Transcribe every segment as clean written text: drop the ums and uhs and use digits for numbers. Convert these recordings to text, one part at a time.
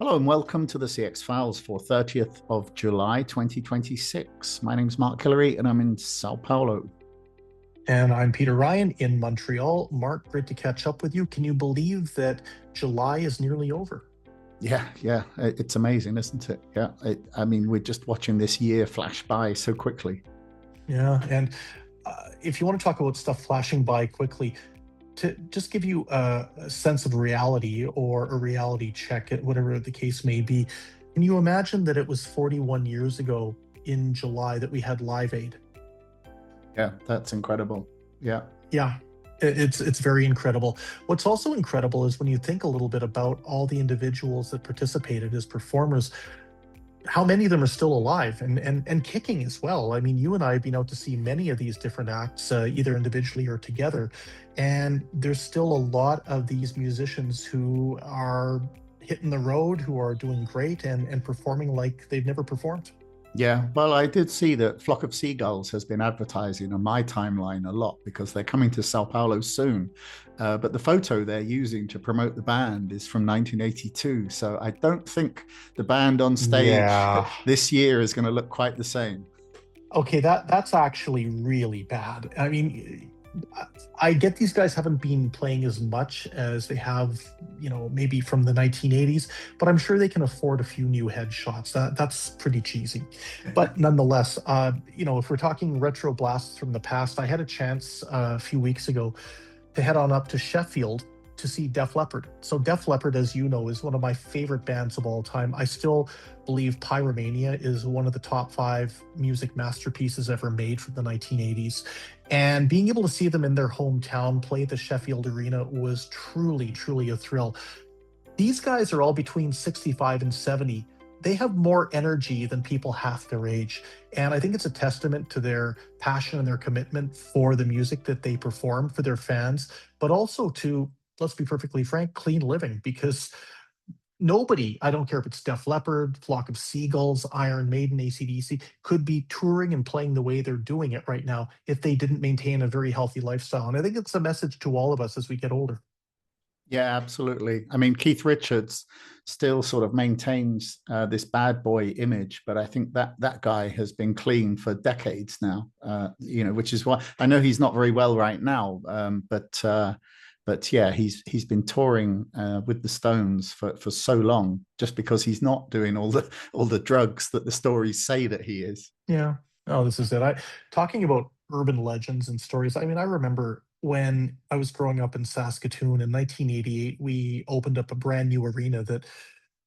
Hello and welcome to the CX Files for 30th of July 2026. My name is Mark Hillary and I'm in Sao Paulo. And I'm Peter Ryan in Montreal. Mark, great to catch up with you. Can you believe that July is nearly over? Yeah, it's amazing, isn't it? Yeah, we're just watching this year flash by so quickly. Yeah, and if you want to talk about stuff flashing by quickly, to just give you a sense of reality or a reality check, at whatever the case may be, can you imagine that it was 41 years ago in July that we had Live Aid? Yeah, that's incredible. Yeah. Yeah, it's very incredible. What's also incredible is when you think a little bit about all the individuals that participated as performers, how many of them are still alive and kicking as well. I mean, you and I have been out to see many of these different acts, either individually or together, and there's still a lot of these musicians who are hitting the road, who are doing great and performing like they've never performed. Yeah, well, I did see that Flock of Seagulls has been advertising on my timeline a lot because they're coming to Sao Paulo soon. But the photo they're using to promote the band is from 1982. So I don't think the band on stage Yeah. this year is going to look quite the same. Okay, that's actually really bad. I mean, I get these guys haven't been playing as much as they have, maybe from the 1980s, but I'm sure they can afford a few new headshots. That's pretty cheesy. But nonetheless, if we're talking retro blasts from the past, I had a chance a few weeks ago to head on up to Sheffield to see Def Leppard. So Def Leppard, as you know, is one of my favorite bands of all time. I still believe Pyromania is one of the top five music masterpieces ever made from the 1980s. And being able to see them in their hometown play the Sheffield Arena was truly, truly a thrill. These guys are all between 65 and 70. They have more energy than people half their age. And I think it's a testament to their passion and their commitment for the music that they perform for their fans, but also to, let's be perfectly frank, clean living. Because nobody, I don't care if it's Def Leppard, Flock of Seagulls, Iron Maiden, AC/DC, could be touring and playing the way they're doing it right now if they didn't maintain a very healthy lifestyle. And I think it's a message to all of us as we get older. Yeah, absolutely. I mean, Keith Richards still sort of maintains this bad boy image, but I think that guy has been clean for decades now. Which is why I know he's not very well right now. But yeah, he's been touring with the Stones for so long, just because he's not doing all the drugs that the stories say that he is. Yeah. Oh, this is it. I talking about urban legends and stories. I mean, I remember when I was growing up in Saskatoon in 1988, we opened up a brand new arena that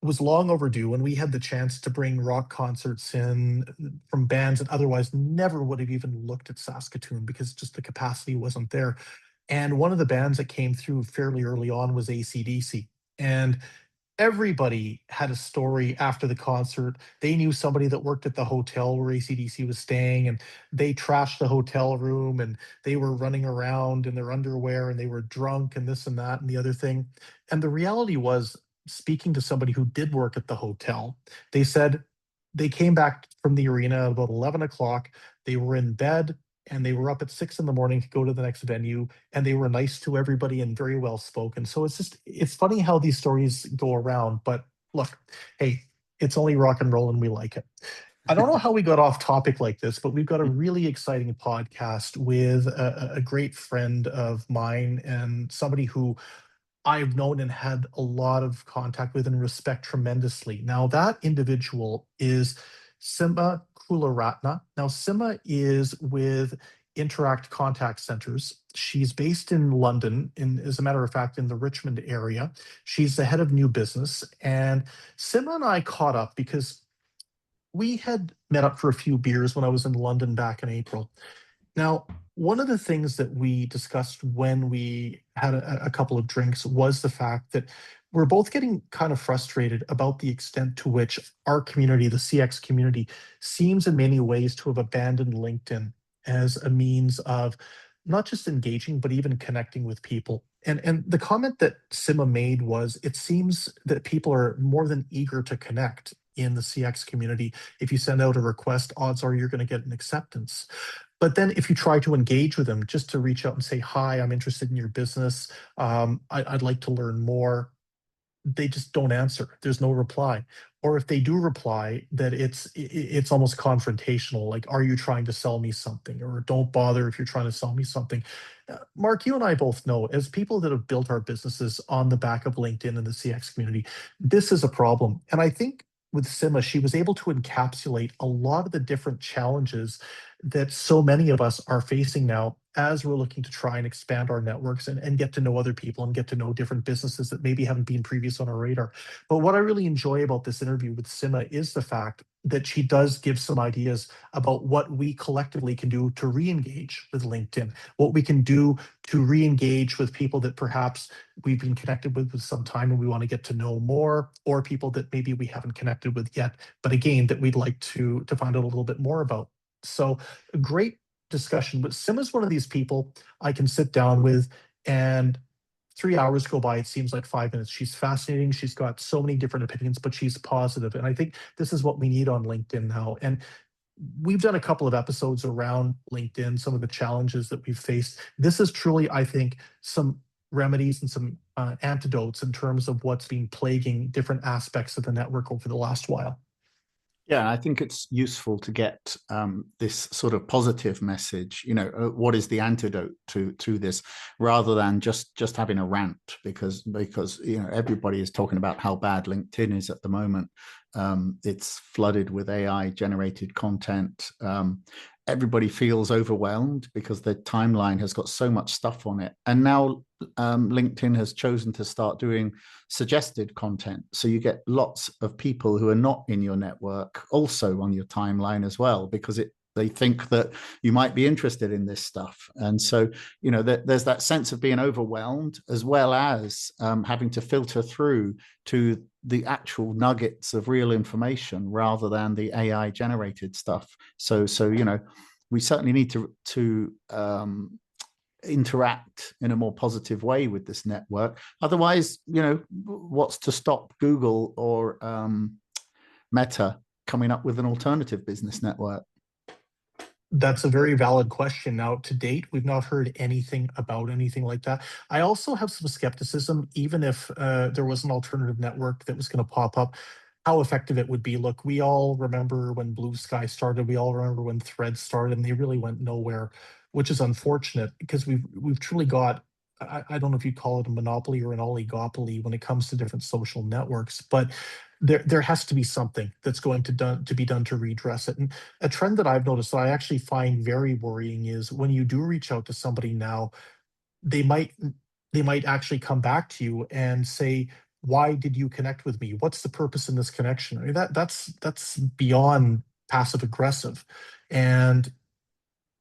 was long overdue, and we had the chance to bring rock concerts in from bands that otherwise never would have even looked at Saskatoon because just the capacity wasn't there. And one of the bands that came through fairly early on was AC/DC. And everybody had a story after the concert. They knew somebody that worked at the hotel where AC/DC was staying, and they trashed the hotel room, and they were running around in their underwear, and they were drunk, and this and that and the other thing. And the reality was, speaking to somebody who did work at the hotel, they said they came back from the arena at about 11 o'clock. They were in bed and they were up at 6 in the morning to go to the next venue, and they were nice to everybody and very well spoken. So it's funny how these stories go around. But look, hey, it's only rock and roll and we like it. I don't know how we got off topic like this, but we've got a really exciting podcast with a great friend of mine and somebody who I've known and had a lot of contact with and respect tremendously. Now, that individual is Simma Kularatna. Now, Simma is with Interact Contact Centers. She's based in London, as a matter of fact, in the Richmond area. She's the head of new business. And Simma and I caught up because we had met up for a few beers when I was in London back in April. Now, one of the things that we discussed when we had a couple of drinks was the fact that we're both getting kind of frustrated about the extent to which our community, the CX community, seems in many ways to have abandoned LinkedIn as a means of not just engaging, but even connecting with people. And the comment that Sima made was, it seems that people are more than eager to connect in the CX community. If you send out a request, odds are you're going to get an acceptance. But then if you try to engage with them, just to reach out and say, hi, I'm interested in your business. I'd like to learn more. they just don't answer. There's no reply. Or if they do reply, that it's almost confrontational. Like, are you trying to sell me something? Or don't bother if you're trying to sell me something. Mark, you and I both know, as people that have built our businesses on the back of LinkedIn and the CX community, this is a problem. And I think with Simma, she was able to encapsulate a lot of the different challenges that so many of us are facing now as we're looking to try and expand our networks and get to know other people and get to know different businesses that maybe haven't been previous on our radar. But what I really enjoy about this interview with Simma is the fact that she does give some ideas about what we collectively can do to re-engage with LinkedIn, what we can do to re-engage with people that perhaps we've been connected with some time and we want to get to know more, or people that maybe we haven't connected with yet, but again, that we'd like to find out a little bit more about. So a great discussion. But Sim is one of these people I can sit down with, and 3 hours go by. It seems like 5 minutes. She's fascinating. She's got so many different opinions, but she's positive. And I think this is what we need on LinkedIn now. And we've done a couple of episodes around LinkedIn, some of the challenges that we've faced. This is truly, I think, some remedies and some antidotes in terms of what's been plaguing different aspects of the network over the last while. Yeah, I think it's useful to get this sort of positive message. What is the antidote to this, rather than just having a rant, because everybody is talking about how bad LinkedIn is at the moment. It's flooded with AI generated content. Everybody feels overwhelmed because their timeline has got so much stuff on it, and now LinkedIn has chosen to start doing suggested content. So you get lots of people who are not in your network also on your timeline as well, because they think that you might be interested in this stuff. And so, there's that sense of being overwhelmed, as well as having to filter through to the actual nuggets of real information rather than the AI generated stuff. So, we certainly need to interact in a more positive way with this network. Otherwise, what's to stop Google or Meta coming up with an alternative business network? That's a very valid question. Now, to date, we've not heard anything about anything like that. I also have some skepticism, even if there was an alternative network that was going to pop up, how effective it would be. Look, we all remember when Blue Sky started. We all remember when Threads started, and they really went nowhere, which is unfortunate because we've truly got. I don't know if you'd call it a monopoly or an oligopoly when it comes to different social networks, but there has to be something that's going to be done to redress it. And a trend that I've noticed that I actually find very worrying is when you do reach out to somebody now, they might they might actually come back to you and say, "Why did you connect with me? What's the purpose in this connection?" I mean, that's beyond passive aggressive, and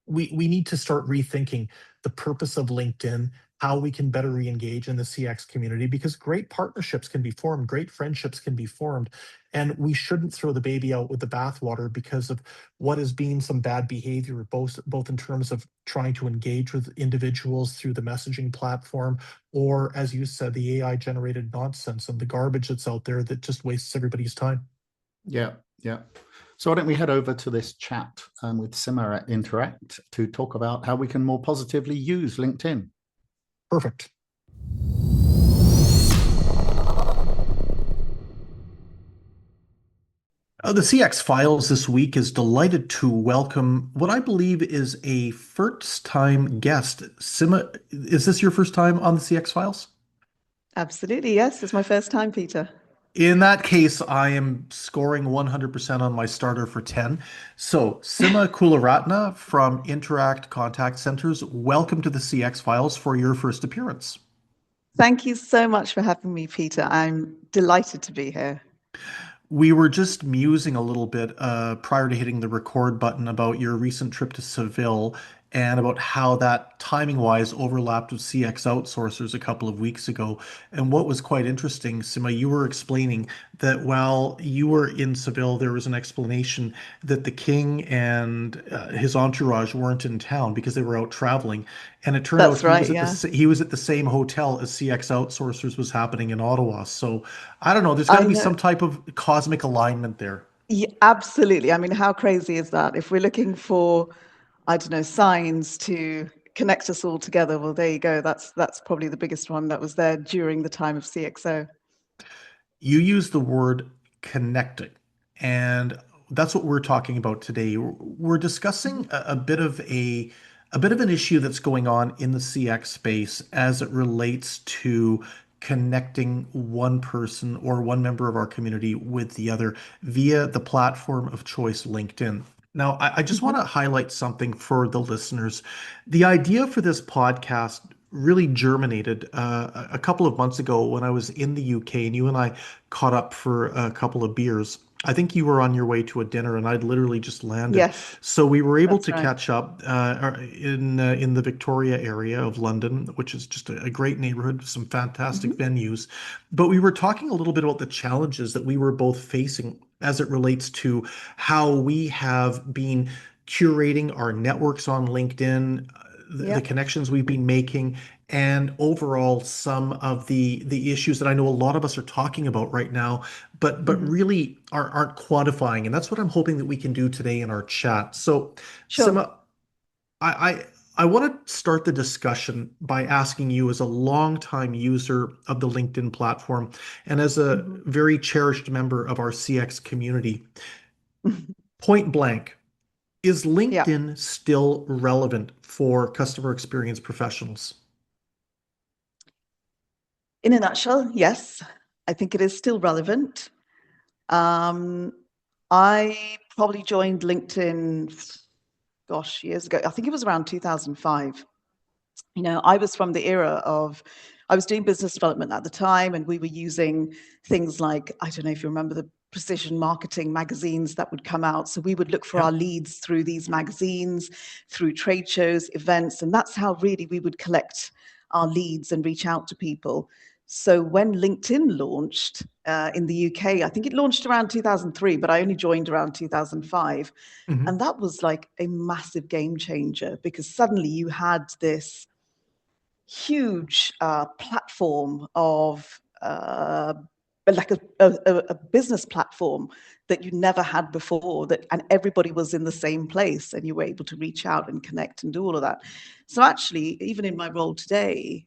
we need to start rethinking the purpose of LinkedIn, how we can better re-engage in the CX community, because great partnerships can be formed, great friendships can be formed, and we shouldn't throw the baby out with the bathwater because of what has been some bad behavior, both in terms of trying to engage with individuals through the messaging platform, or as you said, the AI generated nonsense and the garbage that's out there that just wastes everybody's time. Yeah, yeah. So why don't we head over to this chat with Simma at Interact to talk about how we can more positively use LinkedIn. Perfect. The CX Files this week is delighted to welcome what I believe is a first time guest. Simma, is this your first time on the CX Files? Absolutely, yes. It's my first time, Peter. In that case, I am scoring 100% on my starter for 10. So, Simma Kularatna from Interact Contact Centers, welcome to the CX Files for your first appearance. Thank you so much for having me, Peter. I'm delighted to be here. We were just musing a little bit prior to hitting the record button about your recent trip to Seville and about how that timing wise overlapped with CX outsourcers a couple of weeks ago. And what was quite interesting, Sima, you were explaining that while you were in Seville, there was an explanation that the king and his entourage weren't in town because they were out traveling. And it turned out That's right, yeah. he was at the same hotel as CX outsourcers was happening in Ottawa. So I don't know, there's got to I be know. some type of cosmic alignment there. Yeah, absolutely. I mean, how crazy is that? If we're looking for, I don't know, signs to connect us all together, well, there you go. That's probably the biggest one that was there during the time of CXO. You use the word connecting, and that's what we're talking about today. We're Mhm. discussing a bit of an issue that's going on in the CX space as it relates to connecting one person or one member of our community with the other via the platform of choice, LinkedIn. Now, I just want Mhm. to highlight something for the listeners. The idea for this podcast really germinated a couple of months ago when I was in the UK and you and I caught up for a couple of beers. I think you were on your way to a dinner and I'd literally just landed. Yes, So we were able that's to right. catch up in the Victoria area of London, which is just a great neighborhood, some fantastic Mhm. venues. But we were talking a little bit about the challenges that we were both facing as it relates to how we have been curating our networks on LinkedIn, the Yep. connections we've been making, and overall some of the issues that I know a lot of us are talking about right now, but Mhm. really aren't quantifying. And that's what I'm hoping that we can do today in our chat. So, Sure. Sima, I I want to start the discussion by asking you, as a longtime user of the LinkedIn platform and as a Mhm. very cherished member of our CX community, point blank, is Yeah. LinkedIn still relevant for customer experience professionals? In a nutshell, yes, I think it is still relevant. Um, I probably joined LinkedIn, gosh, years ago. I think it was around 2005. I was from the era of, I was doing business development at the time, and we were using things like, I don't know if you remember the precision marketing magazines that would come out. So we would look for our Yep. leads through these magazines, through trade shows, events, and that's how really we would collect our leads and reach out to people. So when LinkedIn launched in the UK, I think it launched around 2003, but I only joined around 2005. And Hmm. that was like a massive game changer because suddenly you had this huge platform of like a business platform that you never had before, that and everybody was in the same place and you were able to reach out and connect and do all of that. So actually, even in my role today,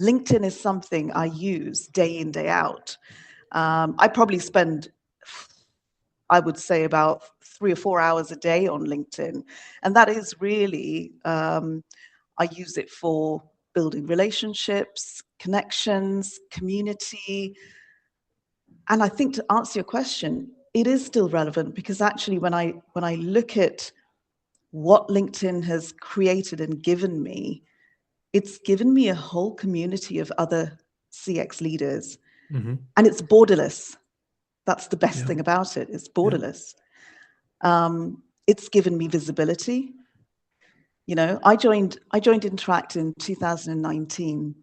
LinkedIn is something I use day in, day out. I probably spend, I would say, about 3 or 4 hours a day on LinkedIn. And that is really, I use it for building relationships, connections, community. And I think, to answer your question, it is still relevant because actually when I look at what LinkedIn has created and given me, it's given me a whole community of other CX leaders, Hmm. and it's borderless. That's the best Yeah. thing about it. It's Yeah. borderless. It's given me visibility. I joined Interact in 2019,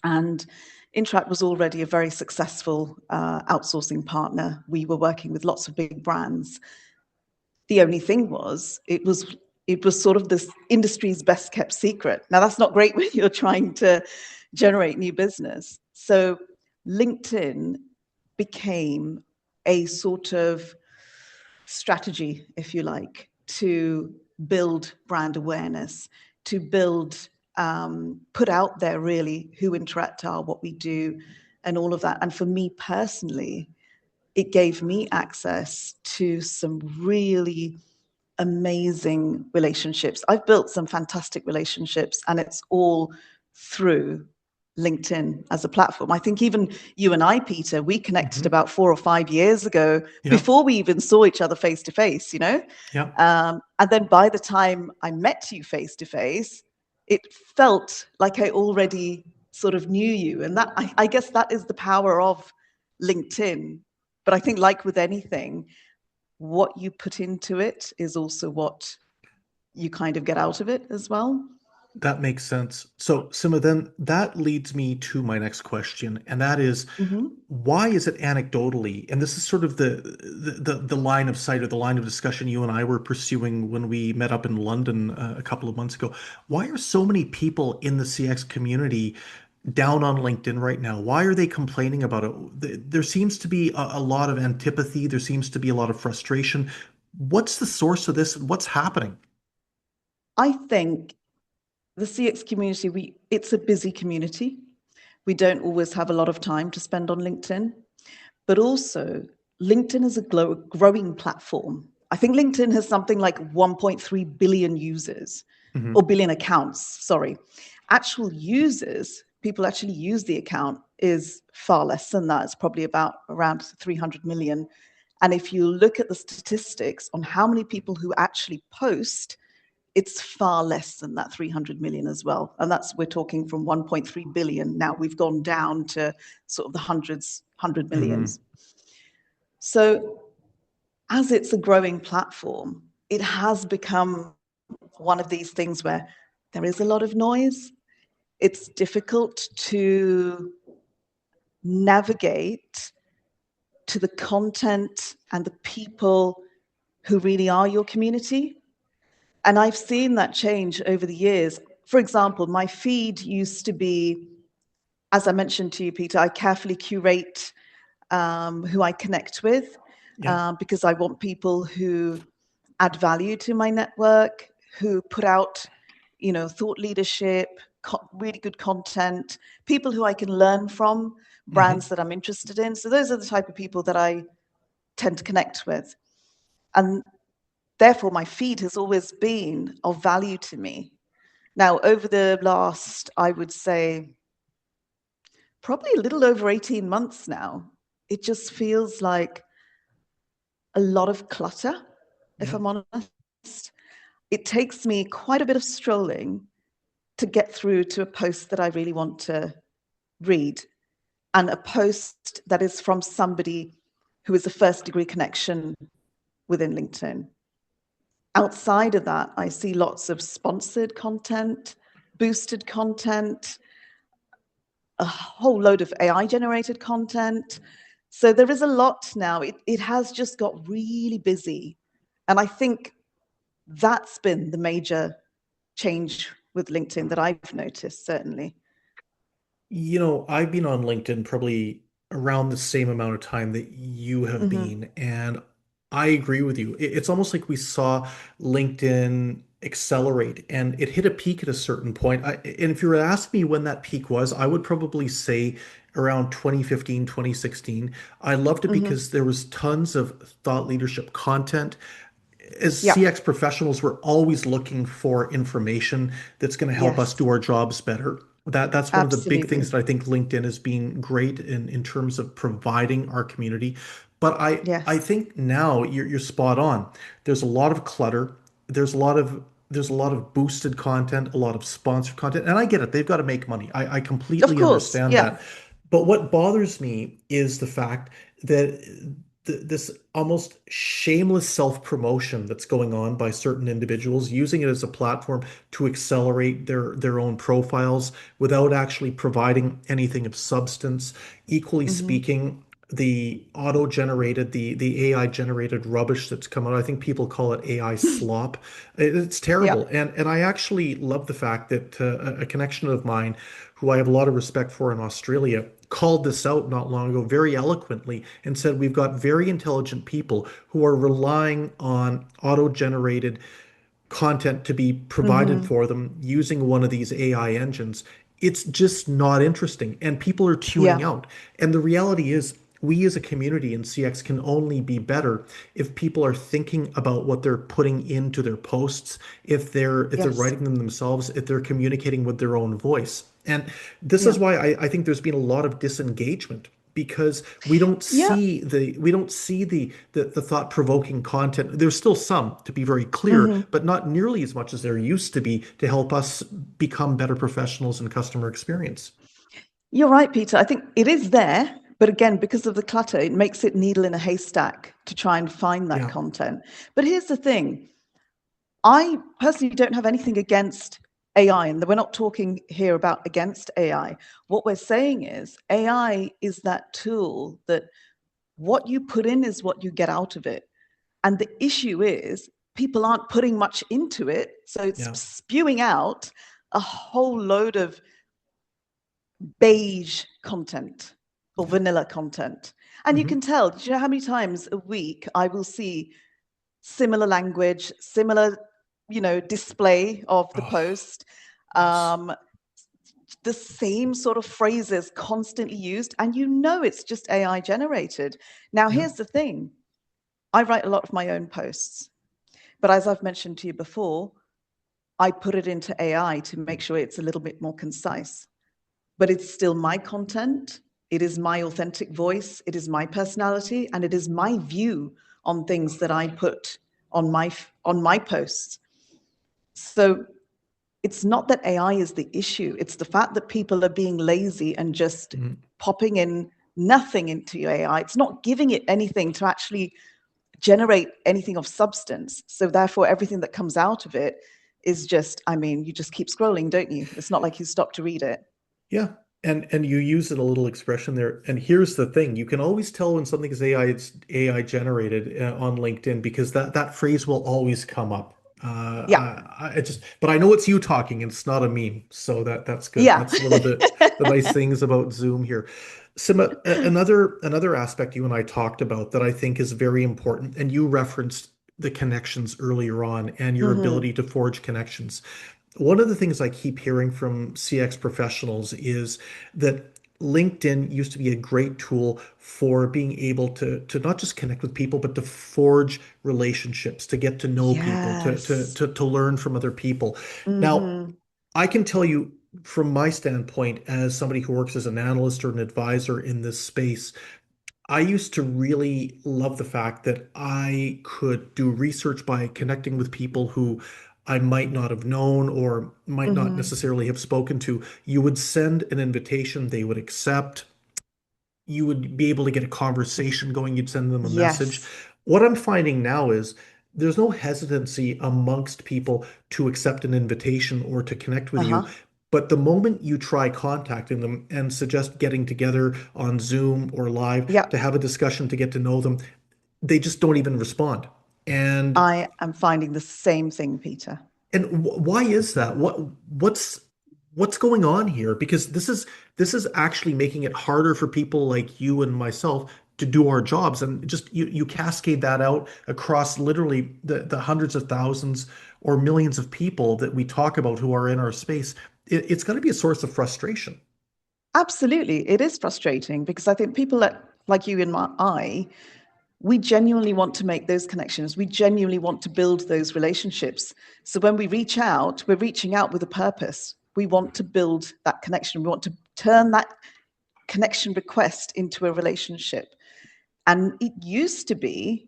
and Interact was already a very successful outsourcing partner. We were working with lots of big brands. The only thing was, it was sort of this industry's best kept secret. Now that's not great when you're trying to generate new business. So LinkedIn became a sort of strategy, if you like, to build brand awareness, to build, put out there really who Interact are, what we do, and all of that. And for me personally, it gave me access to some really amazing relationships. I've built some fantastic relationships, and it's all through LinkedIn as a platform. I think even you and I, Peter, we connected Hmm. about 4 or 5 years ago Yeah. before we even saw each other face to face. Yeah. And then by the time I met you face to face, it felt like I already sort of knew you. And that, I guess that is the power of LinkedIn. But I think, like with anything, what you put into it is also what you kind of get out of it as well. That makes sense. So, Sima, then that leads me to my next question, and that is, Hmm. why is it anecdotally, and this is sort of the line of sight or the line of discussion you and I were pursuing when we met up in London a couple of months ago. Why are so many people in the CX community down on LinkedIn right now? Why are they complaining about it? There seems to be a lot of antipathy. There seems to be a lot of frustration. What's the source of this? What's happening? I think the CX community, it's a busy community. We don't always have a lot of time to spend on LinkedIn, but also LinkedIn is a growing platform. I think LinkedIn has something like 1.3 billion users, Mhm. or billion accounts, sorry. Actual users, people actually use the account, is far less than that. It's probably around 300 million. And if you look at the statistics on how many people who actually post, it's far less than that 300 million as well. And we're talking from 1.3 billion. Now we've gone down to sort of the hundred millions. So as it's a growing platform, it has become one of these things where there is a lot of noise. It's difficult to navigate to the content and the people who really are your community. And I've seen that change over the years. For example, my feed used to be, as I mentioned to you, Peter, I carefully curate who I connect with, because I want people who add value to my network, who put out, thought leadership, really good content, people who I can learn from, brands that I'm interested in. So those are the type of people that I tend to connect with. And therefore, my feed has always been of value to me. Now, over the last, I would say, probably a little over 18 months now, it just feels like a lot of clutter, if I'm honest. It takes me quite a bit of strolling to get through to a post that I really want to read, and a post that is from somebody who is a first-degree connection within LinkedIn. Outside of that, I see lots of sponsored content, boosted content, a whole load of AI-generated content. So there is a lot now. It has just got really busy. And I think that's been the major change with LinkedIn that I've noticed, certainly. I've been on LinkedIn probably around the same amount of time that you have been, and I agree with you. It's almost like we saw LinkedIn accelerate, and it hit a peak at a certain point. And if you were to ask me when that peak was, I would probably say around 2015, 2016. I loved it because there was tons of thought leadership content. As Yeah. CX professionals, we're always looking for information that's going to help us Yes. do our jobs better. That's one of the big things Absolutely. that I think LinkedIn has been great in terms of providing our community. But I Yes. think now you're spot on. There's a lot of clutter. There's a lot of boosted content, a lot of sponsored content, and I get it. They've got to make money. I Of completely course. understand Yeah. that. But what bothers me is the fact that this almost shameless self-promotion that's going on by certain individuals using it as a platform to accelerate their own profiles without actually providing anything of substance. Equally speaking, the auto-generated, the AI-generated rubbish that's come out, I think people call it AI slop. It's Yeah. terrible. And I actually love the fact that a connection of mine who I have a lot of respect for in Australia, called this out not long ago very eloquently and said we've got very intelligent people who are relying on auto-generated content to be provided for them using one of these AI engines. It's just not interesting, and people are tuning Yeah. out. And the reality is, we as a community in CX can only be better if people are thinking about what they're putting into their posts, if they're Yes. writing them themselves, if they're communicating with their own voice. And this Yeah. is why I think there's been a lot of disengagement because Yeah. we don't see the thought-provoking content. There's still some, to be very clear, but not nearly as much as there used to be to help us become better professionals in customer experience. You're right, Peter. I think it is there, but again, because of the clutter, it makes it needle in a haystack to try and find that Yeah. content. But here's the thing. I personally don't have anything against AI, and we're not talking here about against AI. What we're saying is AI is that tool that what you put in is what you get out of it. And the issue is people aren't putting much into it. So it's Yeah. spewing out a whole load of beige content or Yeah. vanilla content. And you Hmm. can tell, do you know how many times a week I will see similar language, similar, display of the Oh, post, yes. um, the same sort of phrases constantly used, and you know it's just AI generated. Now, here's the thing. I write a lot of my own posts, but as I've mentioned to you before, I put it into AI to make sure it's a little bit more concise. But it's still my content. It is my authentic voice. It is my personality, and it is my view on things that I put on my posts. So it's not that AI is the issue. It's the fact that people are being lazy and just popping in nothing into AI. It's not giving it anything to actually generate anything of substance. So therefore, everything that comes out of it is just, I mean, you just keep scrolling, don't you? It's not like you stop to read it. Yeah. And you use a little expression there. And here's the thing. You can always tell when something is AI, it's AI generated on LinkedIn, because that phrase will always come up. Yeah. But I know it's you talking and it's not a meme. So that's good. Yeah. That's one of the nice things about Zoom here. Simma, another aspect you and I talked about that I think is very important, and you referenced the connections earlier on and your ability to forge connections. One of the things I keep hearing from CX professionals is that LinkedIn used to be a great tool for being able to not just connect with people, but to forge relationships, to get to know people, Yes. to learn from other people. Now, Mm-hmm. I can tell you from my standpoint as somebody who works as an analyst or an advisor in this space, I used to really love the fact that I could do research by connecting with people who I might not have known or might not Mm-hmm. necessarily have spoken to. You would send an invitation, they would accept. You would be able to get a conversation going, you'd send them a message. Yes. What I'm finding now is there's no hesitancy amongst people to accept an invitation or to connect with you. Uh-huh. But the moment you try contacting them and suggest getting together on Zoom or live Yeah. to have a discussion to get to know them, they just don't even respond. And I am finding the same thing, Peter. why is that? What's going on here? Because this is actually making it harder for people like you and myself to do our jobs, and just you cascade that out across literally the hundreds of thousands or millions of people that we talk about who are in our space. It's going to be a source of frustration. Absolutely. It is frustrating because I think people like you and I, we genuinely want to make those connections. We genuinely want to build those relationships. So when we reach out, we're reaching out with a purpose. We want to build that connection. We want to turn that connection request into a relationship. And it used to be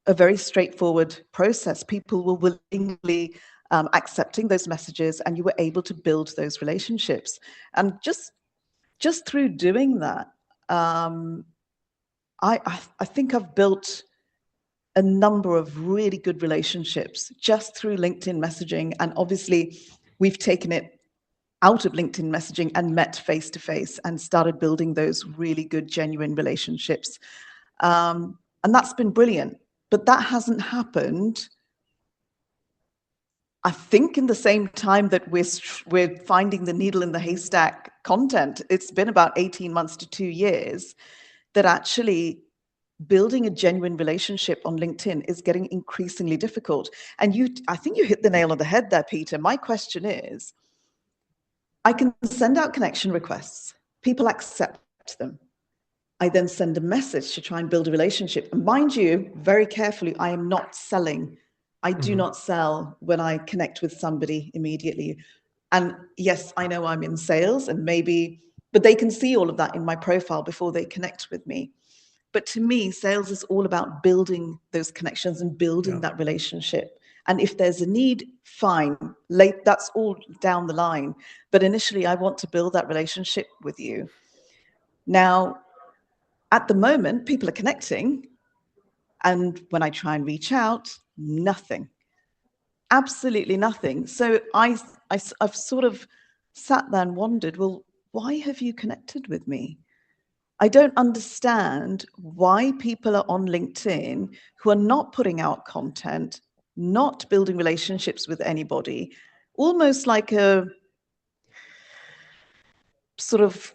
a very straightforward process. People were willingly accepting those messages, and you were able to build those relationships. And just through doing that, I think I've built a number of really good relationships just through LinkedIn messaging. And obviously, we've taken it out of LinkedIn messaging and met face to face and started building those really good, genuine relationships. And that's been brilliant. But that hasn't happened, I think, in the same time that we're finding the needle in the haystack content. It's been about 18 months to 2 years that actually building a genuine relationship on LinkedIn is getting increasingly difficult. And I think you hit the nail on the head there, Peter. My question is, I can send out connection requests. People accept them. I then send a message to try and build a relationship. And mind you, very carefully, I am not selling. I do not sell when I connect with somebody immediately. And yes, I know I'm in sales and but they can see all of that in my profile before they connect with me. But to me, sales is all about building those connections and building Yeah. that relationship. And if there's a need, fine. That's all down the line. But initially, I want to build that relationship with you. Now, at the moment, people are connecting. And when I try and reach out, nothing. Absolutely nothing. So I've sort of sat there and wondered, well, why have you connected with me? I don't understand why people are on LinkedIn who are not putting out content, not building relationships with anybody, almost like a sort of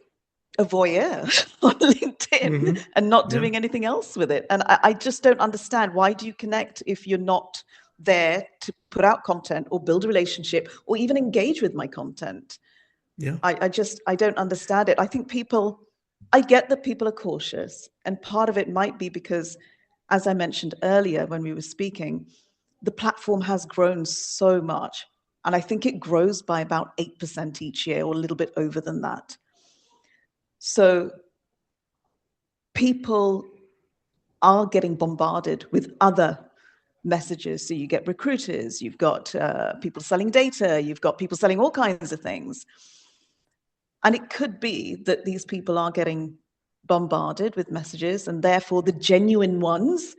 a voyeur on LinkedIn and not Yeah. doing anything else with it. And I just don't understand, why do you connect if you're not there to put out content or build a relationship or even engage with my content? Yeah. I don't understand it. I think I get that people are cautious, and part of it might be because, as I mentioned earlier when we were speaking, the platform has grown so much. And I think it grows by about 8% each year, or a little bit over than that. So people are getting bombarded with other messages. So you get recruiters, you've got people selling data, you've got people selling all kinds of things. And it could be that these people are getting bombarded with messages, and therefore the genuine ones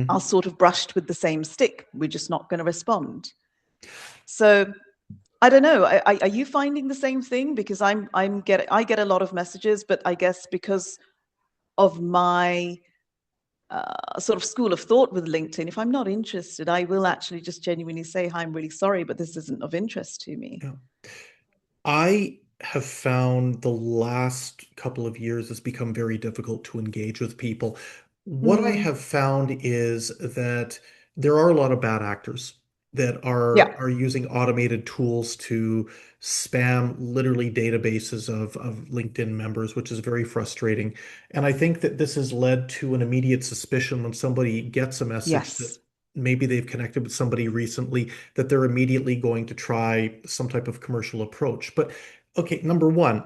are sort of brushed with the same stick. We're just not going to respond. So I don't know. Are you finding the same thing? Because I get a lot of messages, but I guess because of my sort of school of thought with LinkedIn, if I'm not interested, I will actually just genuinely say, "Hi, I'm really sorry, but this isn't of interest to me." Yeah. I have found the last couple of years it's become very difficult to engage with people. What I Mm, have found is that there are a lot of bad actors that yeah. are using automated tools to spam literally databases of LinkedIn members, which is very frustrating. And I think that this has led to an immediate suspicion when somebody gets a message that Yes. maybe they've connected with somebody recently, that they're immediately going to try some type of commercial approach. But okay, number one,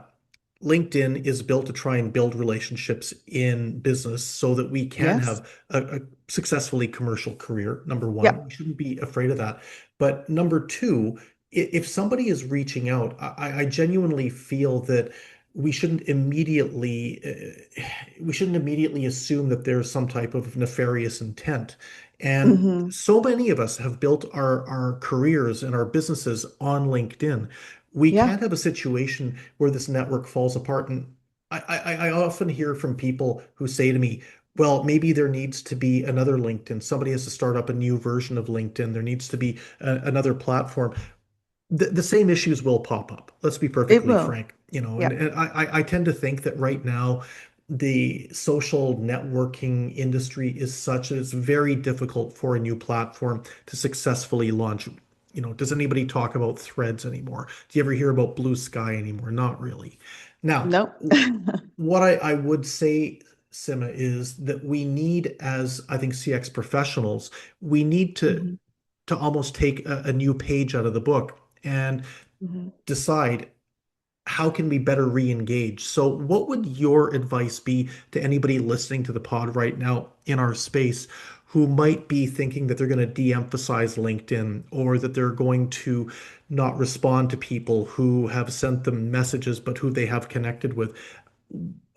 LinkedIn is built to try and build relationships in business so that we can Yes. have a successfully commercial career. Number Yeah. one, we shouldn't be afraid of that. But number two, if somebody is reaching out, I genuinely feel that we shouldn't immediately assume that there's some type of nefarious intent. And Hmm. so many of us have built our careers and our businesses on LinkedIn. We Yeah. can't have a situation where this network falls apart. And I often hear from people who say to me, well, maybe there needs to be another LinkedIn. Somebody has to start up a new version of LinkedIn. There needs to be another platform. The same issues will pop up. Let's be It perfectly will. frank, you know, Yeah. and I tend to think that right now the social networking industry is such that it's very difficult for a new platform to successfully launch. You know, does anybody talk about threads anymore? Do you ever hear about Blue Sky anymore? Not really. Now, No. what I would say, Simma, is that we need, as I think CX professionals, we need Hmm. to almost take a new page out of the book and Hmm. decide how can we better re-engage. So what would your advice be to anybody listening to the pod right now in our space who might be thinking that they're going to de-emphasize LinkedIn, or that they're going to not respond to people who have sent them messages but who they have connected with?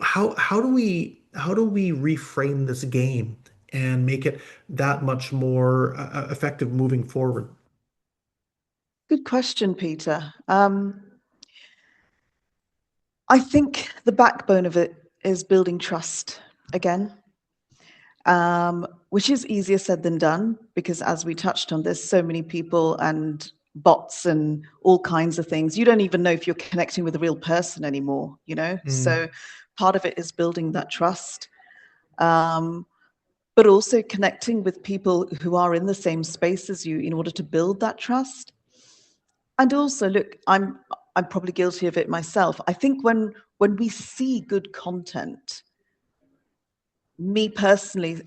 How do we reframe this game and make it that much more effective moving forward? Good question, Peter. I think the backbone of it is building trust again, which is easier said than done because, as we touched on, there's so many people and bots and all kinds of things. You don't even know if you're connecting with a real person anymore, you know? Mm, So part of it is building that trust, but also connecting with people who are in the same space as you in order to build that trust. And also, look, I'm probably guilty of it myself. I think when we see good content, me personally,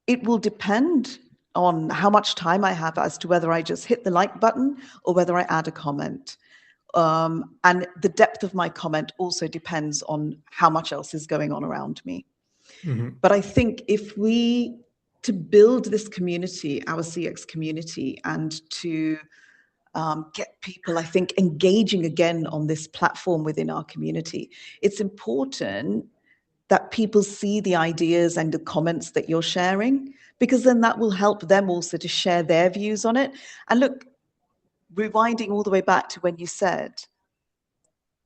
it will depend on how much time I have as to whether I just hit the like button or whether I add a comment. And the depth of my comment also depends on how much else is going on around me. mhm, But I think if we to build this community, our CX community, and to get people, I think, engaging again on this platform within our community, it's important that people see the ideas and the comments that you're sharing, because then that will help them also to share their views on it. And look, rewinding all the way back to when you said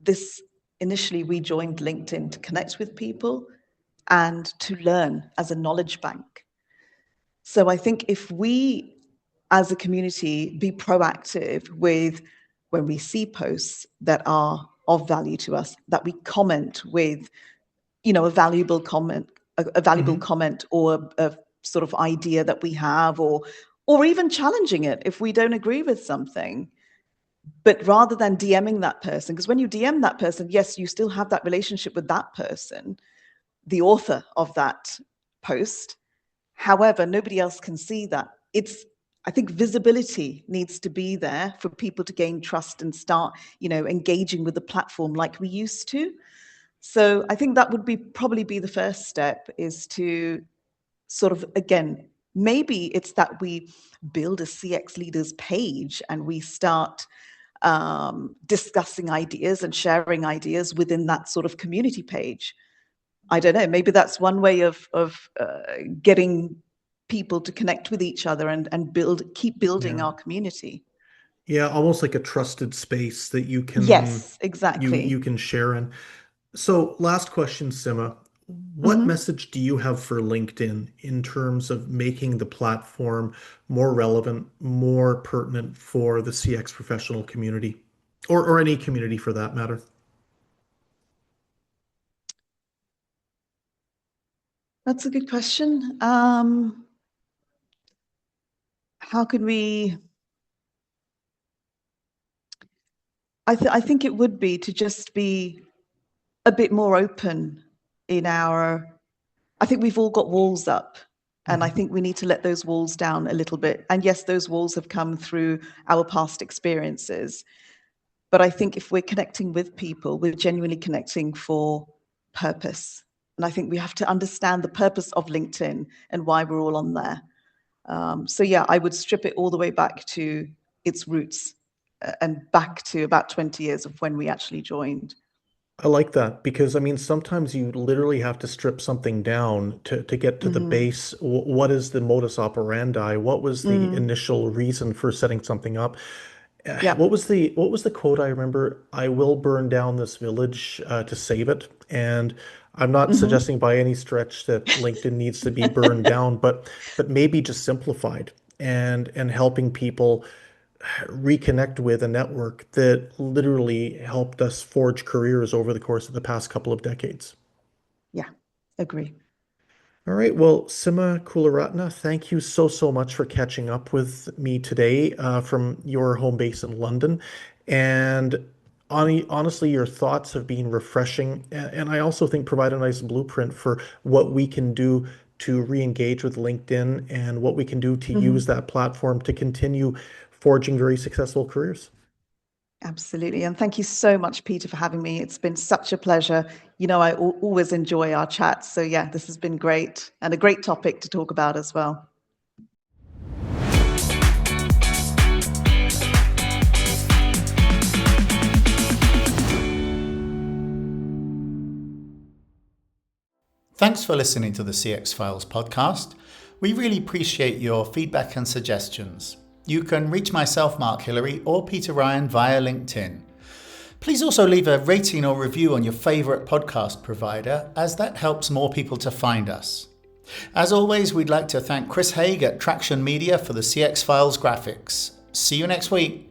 this, initially we joined LinkedIn to connect with people and to learn as a knowledge bank. So I think if we as a community be proactive with when we see posts that are of value to us, that we comment with, you know, a valuable comment, a valuable mhm. comment, or a sort of idea that we have, or even challenging it if we don't agree with something, But rather than DMing that person, because when you DM that person, yes, you still have that relationship with that person, the author of that post. However, nobody else can see that. I think visibility needs to be there for people to gain trust and start, engaging with the platform like we used to. So I think that would probably be the first step, is to sort of, again, maybe it's that we build a CX leaders page and we start discussing ideas and sharing ideas within that sort of community page. I don't know, maybe that's one way of getting people to connect with each other and keep building our community. Yeah, almost like a trusted space that you can Yes, exactly. you can share in. So, last question, Simma. What Mm-hmm. message do you have for LinkedIn in terms of making the platform more relevant, more pertinent for the CX professional community, or any community for that matter? That's a good question. How could we? I think it would be to just be a bit more open in our. I think we've all got walls up, and I think we need to let those walls down a little bit. And yes, those walls have come through our past experiences. But I think if we're connecting with people, we're genuinely connecting for purpose. And I think we have to understand the purpose of LinkedIn and why we're all on there. So yeah, I would strip it all the way back to its roots and back to about 20 years of when we actually joined. I like that because I mean sometimes you literally have to strip something down to get to the Mm-hmm. base. What is the modus operandi? What was the Mm. initial reason for setting something up? Yeah. What was the quote I remember? I will burn down this village to save it. And I'm not Mm-hmm. suggesting by any stretch that LinkedIn needs to be burned down, but maybe just simplified and helping people reconnect with a network that literally helped us forge careers over the course of the past couple of decades. Yeah, agree. All right. Well, Simma Kularatna, thank you so much for catching up with me today from your home base in London. And honestly, your thoughts have been refreshing. And I also think provide a nice blueprint for what we can do to re-engage with LinkedIn and what we can do to use Mm-hmm. that platform to continue forging very successful careers. Absolutely. And thank you so much, Peter, for having me. It's been such a pleasure. I always enjoy our chats. So, yeah, this has been great and a great topic to talk about as well. Thanks for listening to the CX Files podcast. We really appreciate your feedback and suggestions. You can reach myself, Mark Hillary, or Peter Ryan via LinkedIn. Please also leave a rating or review on your favourite podcast provider, as that helps more people to find us. As always, we'd like to thank Chris Haig at Traction Media for the CX Files graphics. See you next week.